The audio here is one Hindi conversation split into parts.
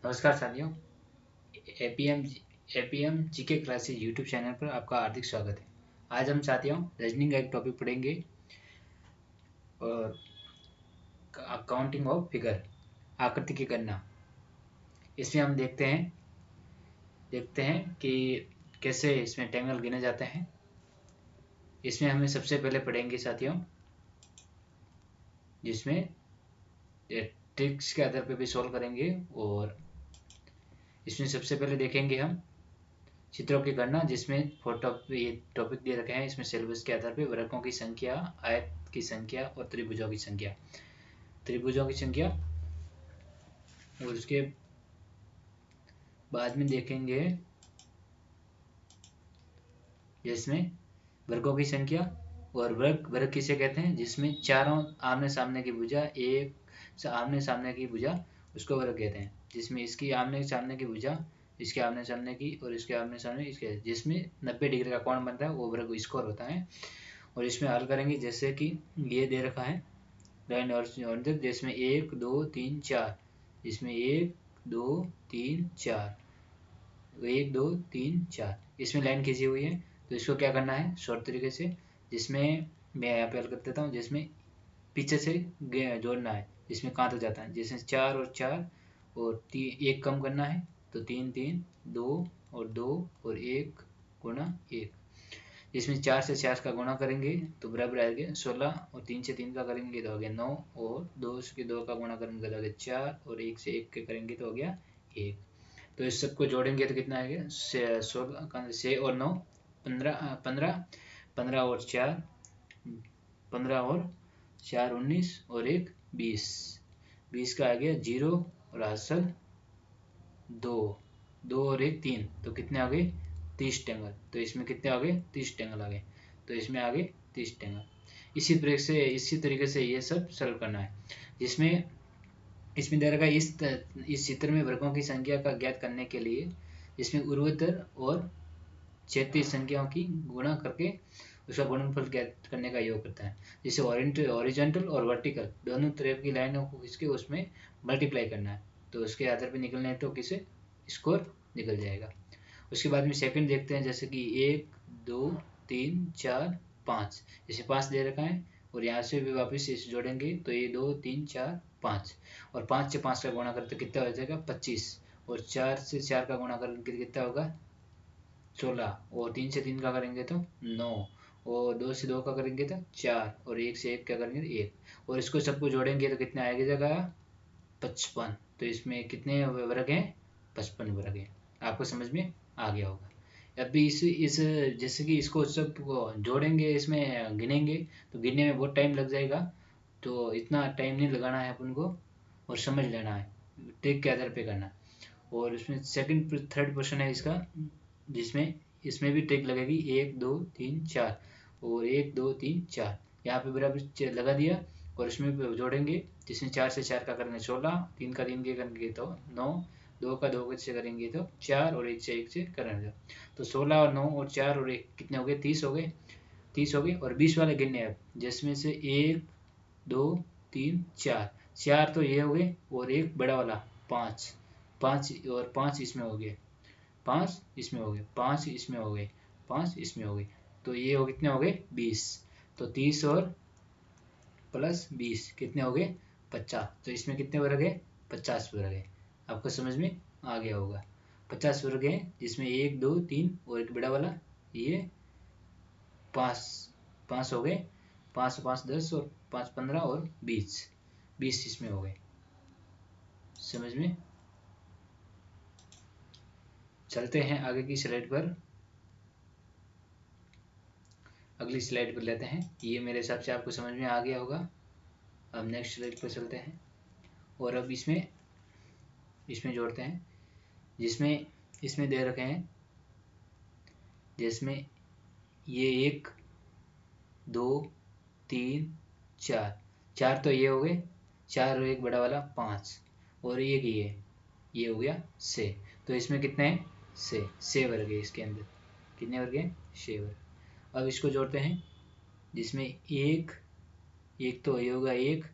नमस्कार साथियों। APM APM GK classes YouTube channel पर आपका हार्दिक स्वागत है। आज हम साथियों रीजनिंग का एक टॉपिक पढ़ेंगे और अकाउंटिंग ऑफ फिगर, आकृति की गणना। इसमें हम देखते हैं कि कैसे इसमें ट्रायंगल गिने जाते हैं। इसमें हमें सबसे पहले पढ़ेंगे साथियों, जिसमें ट्रिक्स के आधार पर भी सॉल्व करेंगे। और इसमें सबसे पहले देखेंगे हम चित्रों की गणना, जिसमें फोटो ये टॉपिक दे रखे हैं। इसमें सिलेबस के आधार पर वर्गों की संख्या, आयत की संख्या और त्रिभुजों की संख्या। और उसके बाद में देखेंगे जिसमें वर्गों की संख्या। और वर्ग किसे कहते हैं? जिसमें चारों आमने सामने की भुजा, एक आमने सामने की भुजा, उसको वर्ग कहते हैं। जिसमें इसकी आमने सामने की भुजा, इसके आमने सामने की और इसके आमने सामने इसके, जिसमें 90 डिग्री का कोण बनता है, वो वर्ग स्क्वायर होता है। और इसमें हल करेंगे, जैसे कि ये दे रखा है लाइन और जिसमें 1 2 3 4, इसमें 1 2 3 4, 1 2 3 4, इसमें लाइन खींची हुई है। तो इसको क्या करना है शॉर्ट तरीके से, जिसमें मैं यहाँ पे हल कर देता हूँ। जिसमें पीछे से जोड़ना है, जिसमें कहाँ तक जाता है, जिसमें 4 और 4 और 1 कम करना है। तो 3 3 2 और 2 और 1 गुणा 1। इसमें 4 से 4 का गुणा करेंगे तो बराबर आएगा 16, और 3 से 3 का करेंगे तो हो गया 9, और 2 से 2 का गुणा करेंगे तो हो गया 4, और 1 से 1 के करेंगे तो हो गया 1। तो इस सबको जोड़ेंगे तो कितना आएगा? 16 6 और 9 15, 15 15 और 4 15 और 4 19 और 1 20, 20 का आ गया 0 और हासिल 2, 2 और 1 3, तो कितने आ गए? 30 टेंगल। तो इसमें कितने आ गए? 30 टेंगल आ गए। तो इसमें आ गए 30 टेंगल। इसी तरीके से ये सब सॉल्व करना है। जिसमें इसमें दे रखा है इस चित्र में वर्गों की संख्या का ज्ञात करने के लिए इसमें ऊर्ध्वाधर और क्षैतिज संख्याओं की गुणा करके उसका गुणनफल ज्ञात करने का योग करता है। जिसे हॉरिजॉन्टल और वर्टिकल दोनों तरफ की लाइनों को खींच के उसमें मल्टीप्लाई करना है। तो उसके आधार पर निकलना है तो किसे स्कोर निकल जाएगा। उसके बाद में सेकंड देखते हैं, जैसे कि 1 2 3 4 5, जैसे 5 दे रखा है और यहाँ से भी वापस इसे जोड़ेंगे तो ये 2 3 4 5, और 5 से 5 का गुणा करते कितना हो जाएगा? 25, और 4 से 4 का गुणा करके कितना होगा? 16, और 3 से 3 का करेंगे तो 9, और 2 से 2 का करेंगे तो 4, और 1 से 1 का करेंगे तो 1, और इसको सबको जोड़ेंगे तो कितना आएगा जगह? 55। तो इसमें कितने वर्ग हैं? 55 वर्ग हैं। आपको समझ में आ गया होगा। अभी इस जैसे कि इसको सब जोड़ेंगे, इसमें गिनेंगे तो गिनने में बहुत टाइम लग जाएगा। तो इतना टाइम नहीं लगाना है अपन को, और समझ लेना है, ट्रिक के आधार पे करना है। और इसमें सेकंड थर्ड क्वेश्चन है इसका, जिसमें इसमें भी ट्रिक लगेगी 1 2 3 4, और 1 2 3 4 यहाँ पे बराबर लगा दिया। और इसमें भी जोड़ेंगे, जिसमें 4 से 4 का करेंगे 16, 3 का 3 के करेंगे तो 9, 2 का 2 से करेंगे तो 4, और 1 से 1 से करेंगे तो 16 और 9 और 4 और 1 कितने हो गए? 30 हो गए। 30 हो गए, और 20 वाले गिनने अब, जिसमें से 1 2 3 4, 4 तो ये हो गए, और एक बड़ा वाला 5, 5 और 5 इसमें हो गए, 5 इसमें हो गए, 5 इसमें हो गए, 5 इसमें हो गए। तो ये हो कितने हो गए? 20। तो 30 और प्लस 20 कितने हो गए? 50। तो इसमें कितने वर्ग है? 50 वर्ग है। आपको समझ में आ गया होगा। 50 वर्ग है, जिसमें 1 2 3 और एक बड़ा वाला ये 5, 5 हो गए, 5 से 5 10, और 5 15 और 20, 20 इसमें हो गए। समझ में? चलते हैं आगे की स्लाइड पर। अगली स्लाइड पर लेते हैं। ये मेरे हिसाब से आपको समझ में आ गया होगा। अब नेक्स्ट स्लाइड पर चलते हैं, और अब इसमें जोड़ते हैं, जिसमें इसमें दे रखे हैं, जिसमें ये 1 2 3 4, 4 तो ये हो गए, 4 और एक बड़ा वाला 5, और एक ये हो गया 6। तो इसमें कितने हैं? 6 वर्ग है इसके अंदर। कितने वर्ग हैं? 6 वर्ग। अब इसको जोड़ते हैं, जिसमें एक एक तो ये होगा 1,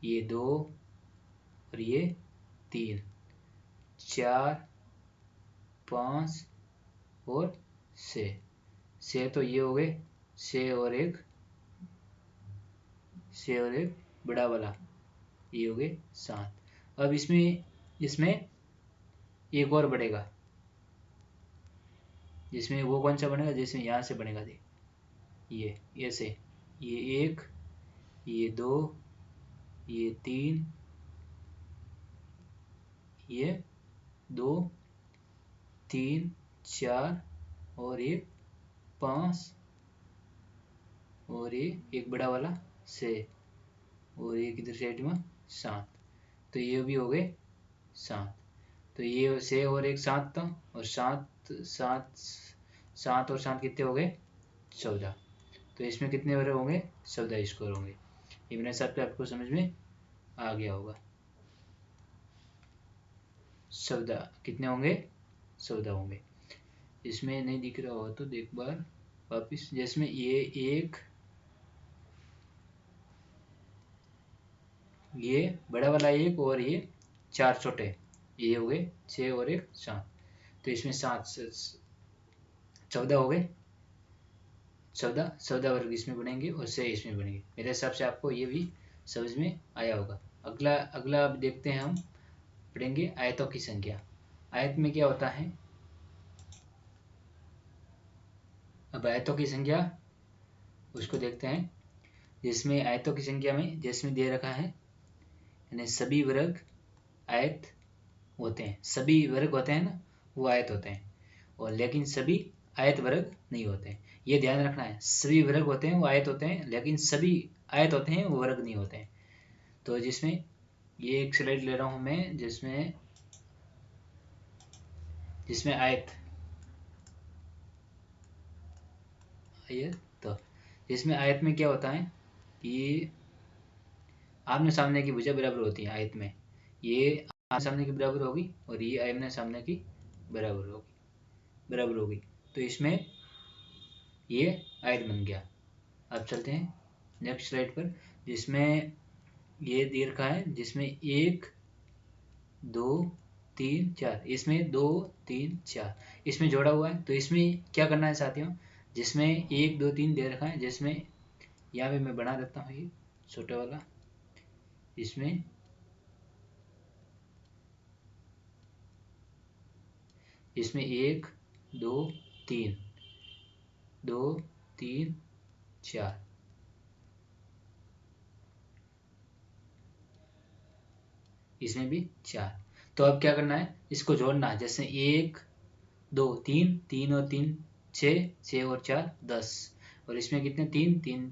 ये 2 और ये 3, 4 5 और 6 तो ये हो गए 6 और एक बड़ा वाला, ये हो गए 7। अब इसमें इसमें एक और बढ़ेगा, जिसमें वो कौन सा बनेगा, जिसमें यहाँ से बनेगा, देख ये ऐसे, ये 1, ये 2, ये 3, ये 2 3 4 और ये 5 और ये एक बड़ा वाला 6 और एक इधर साइड में 7। तो ये भी हो गए 7। तो ये 6 और एक 7 था, और 7 और 7 कितने हो गए 14। तो इसमें कितने वर्ग होंगे 14 स्क्वायर होंगे। ये मेरे हिसाब से आपको समझ में आ गया होगा। 14 कितने होंगे 14 होंगे। इसमें नहीं दिख रहा हो तो एक बार वापिस, जिसमें ये एक, ये बड़ा वाला एक और ये 4 छोटे, ये हो गए 6 और एक 7। तो इसमें 14 हो गए, 14 वर्ग इसमें बनेंगे और 6 इसमें बनेंगे। मेरे हिसाब से आपको ये भी समझ में आया होगा। अगला अब देखते हैं, हम पढ़ेंगे आयतों की संख्या। आयत में क्या होता है, अब आयतों की संख्या उसको देखते हैं। जिसमें आयतों की संख्या में जिसमें दे रखा है, यानी सभी वर्ग आयत होते हैं, सभी वर्ग होते हैं ना वो आयत होते हैं, और लेकिन सभी आयत वर्ग नहीं होते हैं। ये ध्यान रखना है, सभी वर्ग होते हैं वो आयत होते हैं, लेकिन सभी आयत होते हैं वो वर्ग नहीं होते हैं। तो जिसमें ये एक स्लाइड ले रहा हूं मैं, जिसमें आयत, तो जिसमें आयत में क्या होता है कि आमने सामने की भुजा बराबर होती है। आयत में ये आमने सामने की बराबर होगी और ये आमने सामने की बराबर होगी। तो इसमें ये आयत बन गया। अब चलते हैं नेक्स्ट स्लाइड पर, जिसमें ये दे रखा है, जिसमें 1 2 3 4, इसमें 2 3 4 इसमें जोड़ा हुआ है। तो इसमें क्या करना है साथियों, जिसमें 1 2 3 दे रखा है, जिसमें यहाँ पे मैं बना देता हूँ ये छोटा वाला, इसमें 1 2 3 2 3 4, इसमें भी 4। तो अब क्या करना है, इसको जोड़ना है। जैसे 1 2 3 3 और 3 6 6 और 4 10, और इसमें कितने 3 3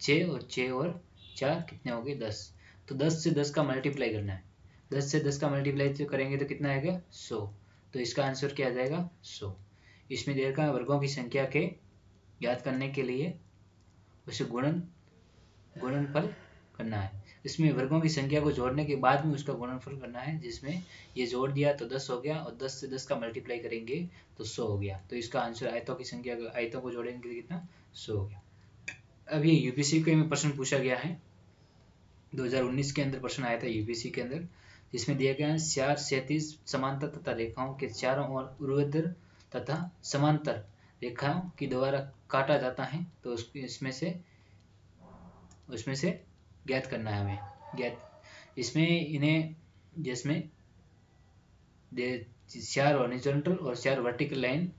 6 और 6 और 4 कितने हो गए 10। तो 10 से 10 का मल्टीप्लाई करना है। 10 से 10 का मल्टीप्लाई करेंगे तो कितना आएगा 100। तो इसका आंसर क्या आ जाएगा 100। इसमें दे रखा है वर्गों की संख्या के याद करने के लिए उसे गुणनफल करना है। इसमें वर्गों की संख्या को जोड़ने के बाद में उसका गुणनफल करना है। जिसमें ये जोड़ दिया तो 10 हो गया, और 10 से 10 का मल्टीप्लाई करेंगे तो 100 हो गया। तो इसका आंसर आयतों की संख्या, आयतों को जोड़ेंगे तो कितना 100 हो गया। अब ये यूपीएससी के में प्रश्न पूछा गया है, 2019 के अंदर प्रश्न आया था यूपीएससी के अंदर, जिसमें दिया गया है 4 क्षैतिज समांतर तथा रेखाओं के चारों ओर ऊर्ध्वाधर तथा समांतर रेखाओं के द्वारा काटा जाता है। तो उसमें से ज्ञात करना है हमें। इसमें इन्हें जिसमें 4 हॉरिजॉन्टल और 4 वर्टिकल लाइन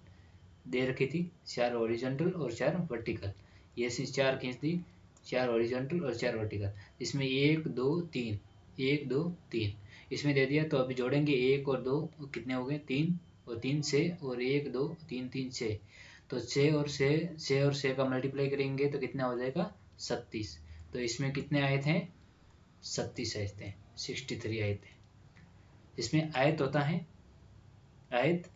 दे रखी थी, 4 हॉरिजॉन्टल और 4 वर्टिकल, ये 4 खींच दी, 4 हॉरिजॉन्टल और 4 वर्टिकल। इसमें 1 2 3 1 2 3 इसमें दे दिया। तो अभी जोड़ेंगे 1 और 2 कितने हो गए 3 और 3 6 और 1 2 3 3 6। तो 6 और 6 का मल्टीप्लाई करेंगे तो कितना हो जाएगा 37। तो इसमें कितने आए थे 37 आए थे, 63 आए थे। इसमें आयत होता है, आयत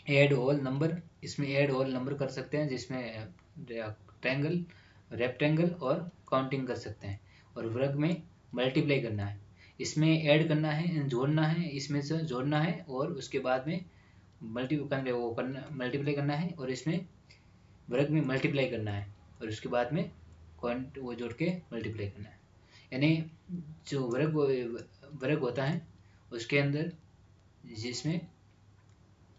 ऐड ऑल नंबर, इसमें ऐड ऑल नंबर कर सकते हैं, जिसमें ट्रायंगल रेक्टेंगल और काउंटिंग कर सकते हैं। और वर्ग में मल्टीप्लाई करना है, इसमें ऐड करना है, जोड़ना है, इसमें से जोड़ना है और उसके बाद में मल्टीप्लाई करना है, और इसमें वर्ग में मल्टीप्लाई करना है और उसके बाद में वो जोड़ के मल्टीप्लाई करना है। यानी जो वर्ग होता है उसके अंदर जिसमें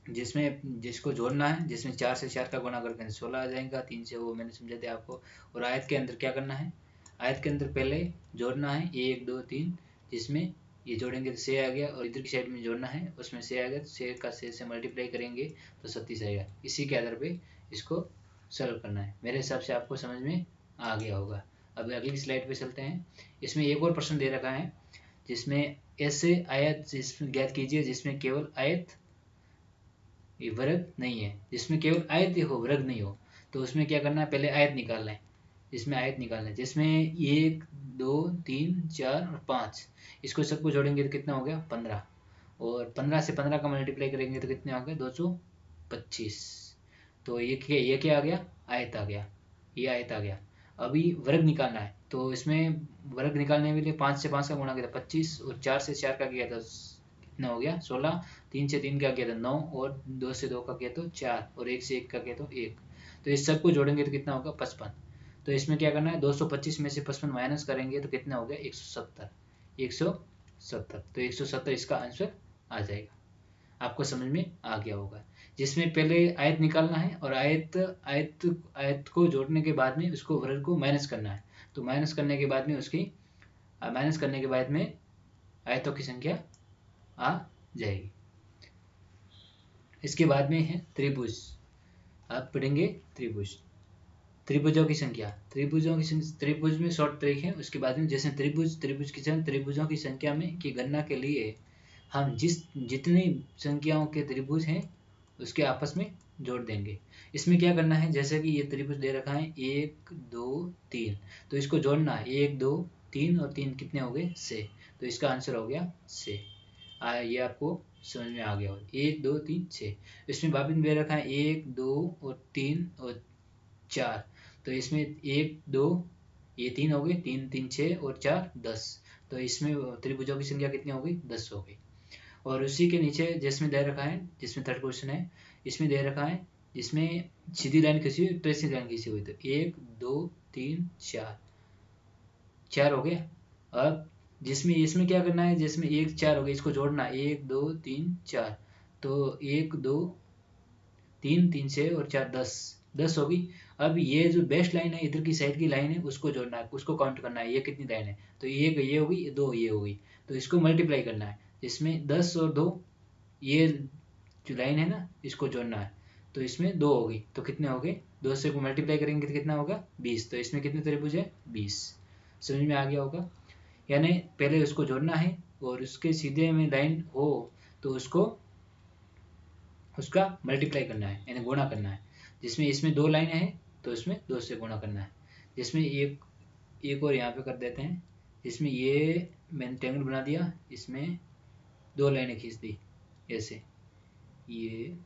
जिसमें जिसको जोड़ना है, जिसमें 4 से 4 का गुणा करके 16 आ जाएगा, 3 से वो मैंने समझा दिया आपको। और आयत के अंदर क्या करना है, आयत के अंदर पहले जोड़ना है 1 2 3, जिसमें ये जोड़ेंगे तो 6 आ गया, और इधर की साइड में जोड़ना है उसमें 6 आ गया, तो 6 का 6 से मल्टीप्लाई करेंगे तो 37 आएगा। इसी के आधार पे इसको सॉल्व करना है। मेरे हिसाब से आपको समझ में आ गया होगा। अब अगली स्लाइड पे चलते हैं। इसमें एक और प्रश्न दे रखा है जिसमें ऐसे आयत जिसमें ज्ञात कीजिए जिसमें केवल आयत ये वर्ग नहीं है, जिसमें केवल आयत हो वर्ग नहीं हो। तो उसमें क्या करना है, पहले आयत निकालना है। इसमें आयत निकालना है जिसमें 1 2 3 4 और 5, इसको सबको जोड़ेंगे तो कितना हो गया 15, और 15 से 15 का मल्टीप्लाई करेंगे तो कितने आ गए 225। तो ये क्या आ गया, आयत आ गया, ये आयत आ गया। अभी वर्ग निकालना है, तो इसमें वर्ग निकालने के लिए 5 से 5 का गुणा किया था 25, और 4 से 4 का किया था कितना हो गया 16, 3 से 3 का किया था 9, और 2 से 2 का किया तो 4, और 1 से 1 का किया तो 1। तो इस सबको जोड़ेंगे तो कितना होगा 55। तो इसमें क्या करना है, 225 में से 55 माइनस करेंगे तो कितना हो गया 170, 170। तो 170 इसका आंसर आ जाएगा। आपको समझ में आ गया होगा। जिसमें पहले आयत निकालना है, और आयत आयत आयत को जोड़ने के बाद में उसको वर्ग को माइनस करना है। तो माइनस करने के बाद में आयतों की संख्या आ जाएगी। इसके बाद में है त्रिभुज। आप पढ़ेंगे त्रिभुज, त्रिभुजों की संख्या। त्रिभुज में शॉर्ट ट्रिक है। उसके बाद में जैसे त्रिभुजों की संख्या में की गणना के लिए हम जितनी संख्याओं के त्रिभुज हैं उसके आपस में जोड़ देंगे। इसमें क्या करना है, जैसे कि ये त्रिभुज दे रखा है 1 2 3, तो इसको जोड़ना है 1 2 3 और 3 कितने हो गए 6। तो इसका आंसर हो गया 6। ये आपको समझ में आ गया हो। 1 2 3 6। इसमें वापिस दे रखा है 1 2 और 3 और 4, तो इसमें 1 2 ये 3 हो गए, 3 3 6 और 4 10। तो इसमें त्रिभुजों की संख्या कितनी हो गई 10 हो गई। और उसी के नीचे जिसमें दे रखा है, जिसमें थर्ड क्वेश्चन है, इसमें दे रखा है जिसमें सीधी लाइन खींची हुई, ट्रेस लाइन खींची हुई, तो 1 2 3 4 हो गया। अब जिसमें इसमें क्या करना है, जिसमें 1 4 हो गया, इसको जोड़ना 1 2 3 4, तो 1 2 3 3 6 और 4 10 होगी। अब ये जो बेस्ट लाइन है इधर की साइड की लाइन है उसको जोड़ना है, उसको काउंट करना है, ये कितनी लाइन है, तो ये होगी, 2 ये होगी, तो इसको मल्टीप्लाई करना है। इसमें 10 और 2 ये जो लाइन है ना इसको जोड़ना है, तो इसमें 2 होगी, तो कितने हो गए 2 से को मल्टीप्लाई करेंगे तो कितना होगा 20। तो इसमें कितने त्रिभुज है 20। समझ में आ गया होगा। यानी पहले उसको जोड़ना है और उसके सीधे में लाइन हो तो उसका मल्टीप्लाई करना है, यानी गुणा करना है। जिसमें इसमें 2 लाइनें हैं तो इसमें 2 से गुणा करना है। जिसमें एक और यहाँ पे कर देते हैं, जिसमें ये मैंने ट्रायंगल बना दिया, इसमें 2 लाइनें खींच दी ऐसे, ये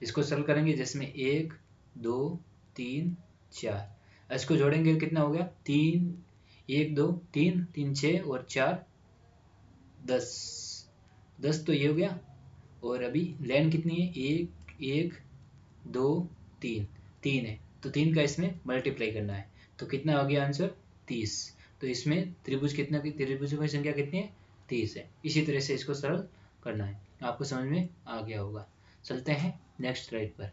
इसको सरल करेंगे जिसमें 1 2 3 4, इसको जोड़ेंगे कितना हो गया 3 1 2 3 3 6 और 4 10 तो ये हो गया। और अभी लाइन कितनी है 1 1 2 3 3 है, तो 3 का इसमें मल्टीप्लाई करना है, तो कितना हो गया आंसर 30। तो इसमें त्रिभुजों की संख्या कितनी है 30 है। इसी तरह से इसको सरल करना है। आपको समझ में आ गया होगा। चलते हैं नेक्स्ट स्लाइड पर।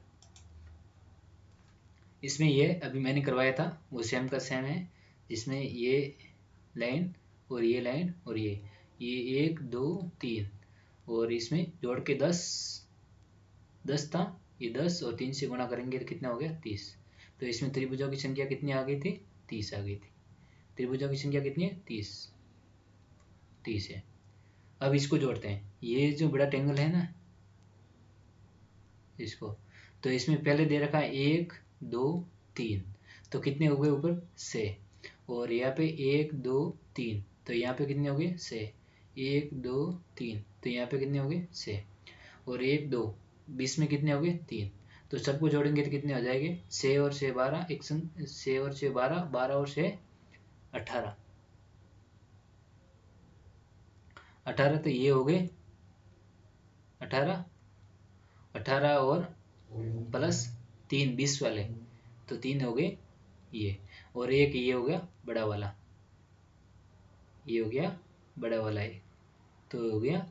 इसमें ये अभी मैंने करवाया था वो सेम का सेम है, जिसमें ये लाइन और ये लाइन और ये 1 2 3 और इसमें जोड़ के 10 था, ये 10 और 3 से गुणा करेंगे तो कितना हो गया 30। तो इसमें त्रिभुजों की संख्या कितनी आ गई थी 30 आ गई थी। त्रिभुजों की संख्या कितनी है 30 है। अब इसको जोड़ते हैं, ये जो बड़ा ट्रायंगल है ना इसको, तो इसमें पहले दे रखा है 1 2 3, तो कितने हो गए ऊपर 6, और यहाँ पे 1 2 3, तो यहाँ पे कितने हो गए 6, 1 2 3, तो यहाँ पे कितने हो गए 6, और 1 2 20 में कितने हो गए 3, तो सबको जोड़ेंगे तो कितने हो जाएंगे 6 और 6 12, 6 और 6 12, 12 और 6 18, 18, तो ये हो गए 18 18 और प्लस 3 20 वाले, तो 3 हो गए ये, और एक ये हो गया बड़ा वाला, ये हो गया बड़ा वाला है, तो हो गया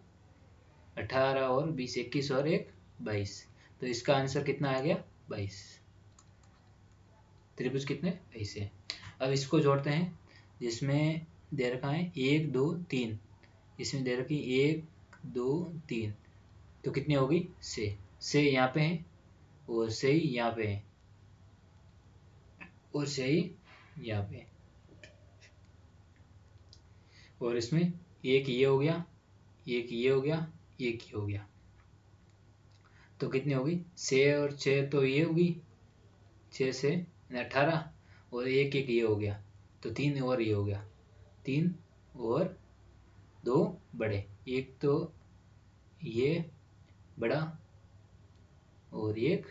18 और 20 21 और 1 22। तो इसका आंसर कितना आ गया 22। त्रिभुज कितने 22 है। अब इसको जोड़ते हैं, जिसमें दे रखा है 1 2 3, इसमें दे रखी 1 2 3, तो कितनी होगी से यहाँ पे है और से ही यहाँ पे है और से ही यहाँ पे है, और इसमें एक ये हो गया, एक ये हो गया, एक ये हो गया, तो कितनी होगी 6 और 6 तो ये होगी 6 से 18 और एक एक ये हो गया, तो 3 और ये हो गया, 3 और 2 बड़े, एक तो ये बड़ा और एक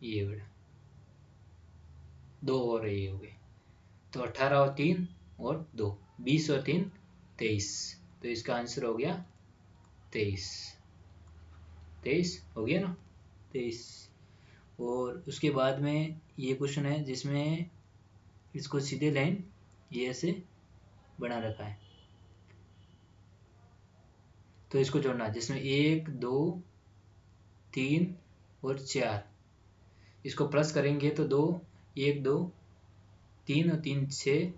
ये बड़ा, 2 और ये हो गए, तो 18 और 3 और 2 20 और 3 23, तो इसका आंसर हो गया 23। 23 हो गया ना 23। और उसके बाद में ये क्वेश्चन है जिसमें इसको सीधे लाइन ये ऐसे बना रखा है, तो इसको जोड़ना, जिसमें 1 2 3 और 4, इसको प्लस करेंगे तो 2 1 2 3 और 3 6,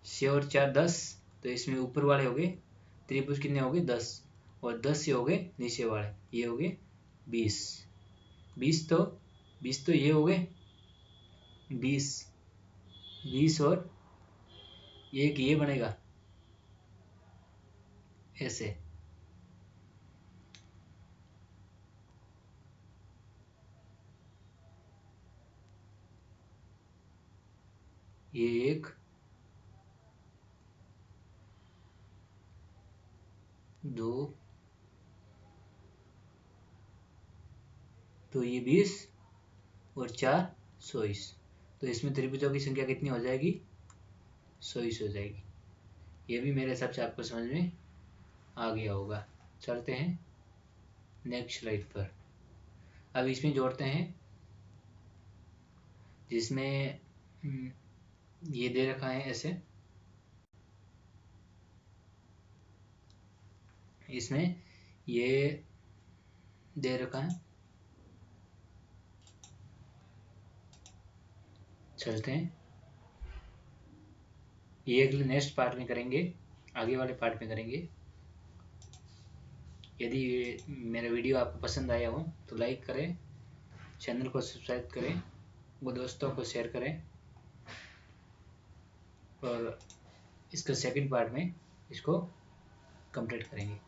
6 और 4 10, तो इसमें ऊपर वाले हो गए त्रिभुज कितने हो गए 10, और 10 ये हो गए नीचे वाले, ये हो गए 20। 20 तो ये हो गए 20 20 और एक ये बनेगा ऐसे, ये एक 2, तो ये 20 और 4 24, तो इसमें त्रिभुजों की संख्या कितनी हो जाएगी 24 हो जाएगी। ये भी मेरे हिसाब से आपको समझ में आ गया होगा। चलते हैं नेक्स्ट स्लाइड पर। अब इसमें जोड़ते हैं, जिसमें ये दे रखा है ऐसे, इसमें ये दे रखा है। चलते हैं, ये अगले नेक्स्ट पार्ट में करेंगे, आगे वाले पार्ट में करेंगे। यदि मेरा वीडियो आपको पसंद आया हो तो लाइक करें, चैनल को सब्सक्राइब करें, वो दोस्तों को शेयर करें, और इसका सेकंड पार्ट में इसको कंप्लीट करेंगे।